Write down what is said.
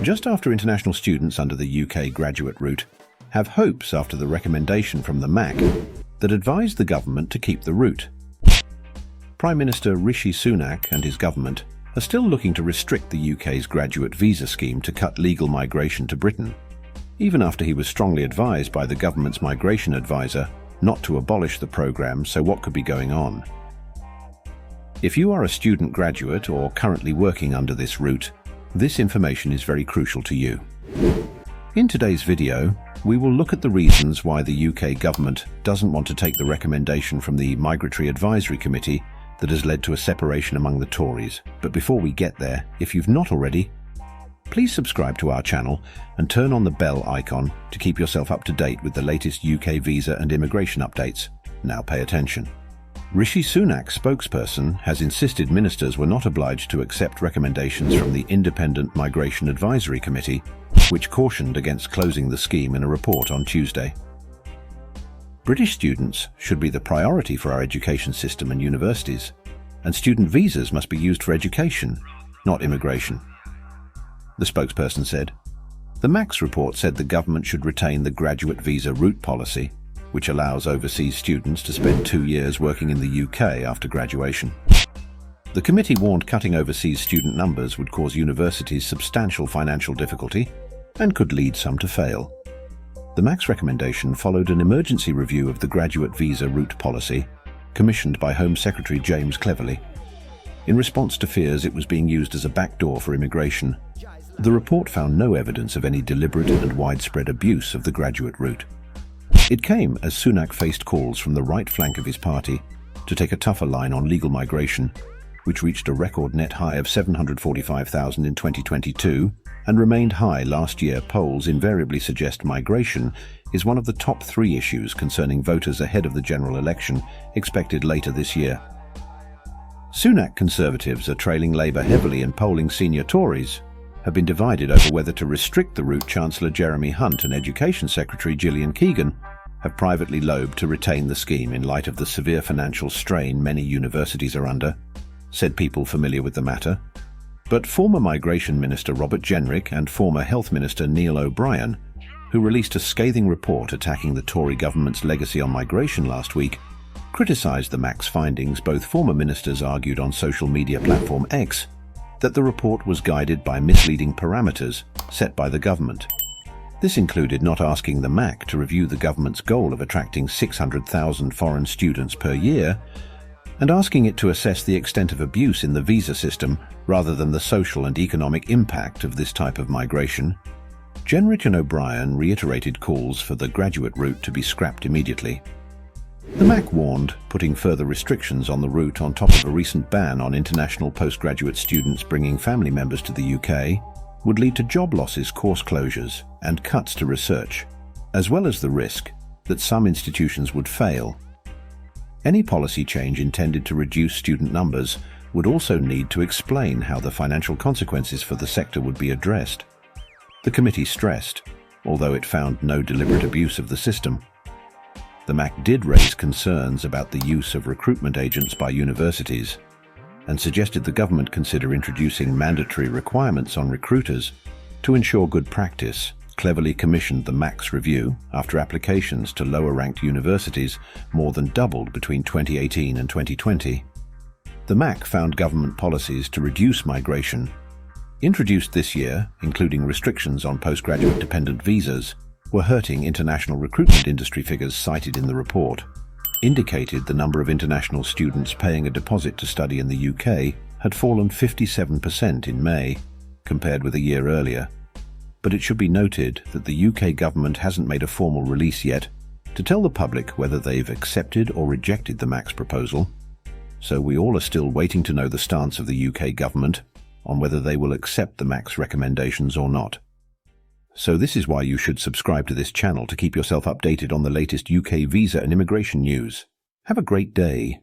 Just after international students under the UK graduate route have hopes after the recommendation from the MAC that advised the government to keep the route. Prime Minister Rishi Sunak and his government are still looking to restrict the UK's graduate visa scheme to cut legal migration to Britain, even after he was strongly advised by the government's migration advisor not to abolish the programme. So what could be going on? If you are a student graduate or currently working under this route, this information is very crucial to you. In today's video, we will look at the reasons why the UK government doesn't want to take the recommendation from the Migratory Advisory Committee that has led to a separation among the Tories. But before we get there, if you've not already, please subscribe to our channel and turn on the bell icon to keep yourself up to date with the latest UK visa and immigration updates. Now pay attention. Rishi Sunak's spokesperson has insisted ministers were not obliged to accept recommendations from the Independent Migration Advisory Committee, which cautioned against closing the scheme in a report on Tuesday. British students should be the priority for our education system and universities, and student visas must be used for education, not immigration, the spokesperson said. The MAC's report said the government should retain the graduate visa route policy, which allows overseas students to spend 2 years working in the UK after graduation. The committee warned cutting overseas student numbers would cause universities substantial financial difficulty and could lead some to fail. The MAC's recommendation followed an emergency review of the graduate visa route policy, commissioned by Home Secretary James Cleverly, in response to fears it was being used as a backdoor for immigration. The report found no evidence of any deliberate and widespread abuse of the graduate route. It came as Sunak faced calls from the right flank of his party to take a tougher line on legal migration, which reached a record net high of 745,000 in 2022 and remained high last year. Polls invariably suggest migration is one of the top 3 issues concerning voters ahead of the general election expected later this year. Sunak Conservatives are trailing Labour heavily, and polling senior Tories have been divided over whether to restrict the route. Chancellor Jeremy Hunt and Education Secretary Gillian Keegan have privately lobbied to retain the scheme in light of the severe financial strain many universities are under, said people familiar with the matter. But former Migration Minister Robert Jenrick and former Health Minister Neil O'Brien, who released a scathing report attacking the Tory government's legacy on migration last week, criticised the MAC's findings. Both former ministers argued on social media platform X that the report was guided by misleading parameters set by the government. This included not asking the MAC to review the government's goal of attracting 600,000 foreign students per year, and asking it to assess the extent of abuse in the visa system rather than the social and economic impact of this type of migration. Jenrick and O'Brien reiterated calls for the graduate route to be scrapped immediately. The MAC warned putting further restrictions on the route on top of a recent ban on international postgraduate students bringing family members to the UK would lead to job losses, course closures, and cuts to research, as well as the risk that some institutions would fail. Any policy change intended to reduce student numbers would also need to explain how the financial consequences for the sector would be addressed. The committee stressed, although it found no deliberate abuse of the system. The MAC did raise concerns about the use of recruitment agents by universities and suggested the government consider introducing mandatory requirements on recruiters to ensure good practice. Cleverly commissioned the MAC's review after applications to lower-ranked universities more than doubled between 2018 and 2020. The MAC found government policies to reduce migration, introduced this year, including restrictions on postgraduate dependent visas, were hurting international recruitment. Industry figures cited in the report indicated the number of international students paying a deposit to study in the UK had fallen 57% in May, compared with a year earlier. But it should be noted that the UK government hasn't made a formal release yet to tell the public whether they've accepted or rejected the MAC's proposal, so we all are still waiting to know the stance of the UK government on whether they will accept the MAC's recommendations or not. So this is why you should subscribe to this channel to keep yourself updated on the latest UK visa and immigration news. Have a great day.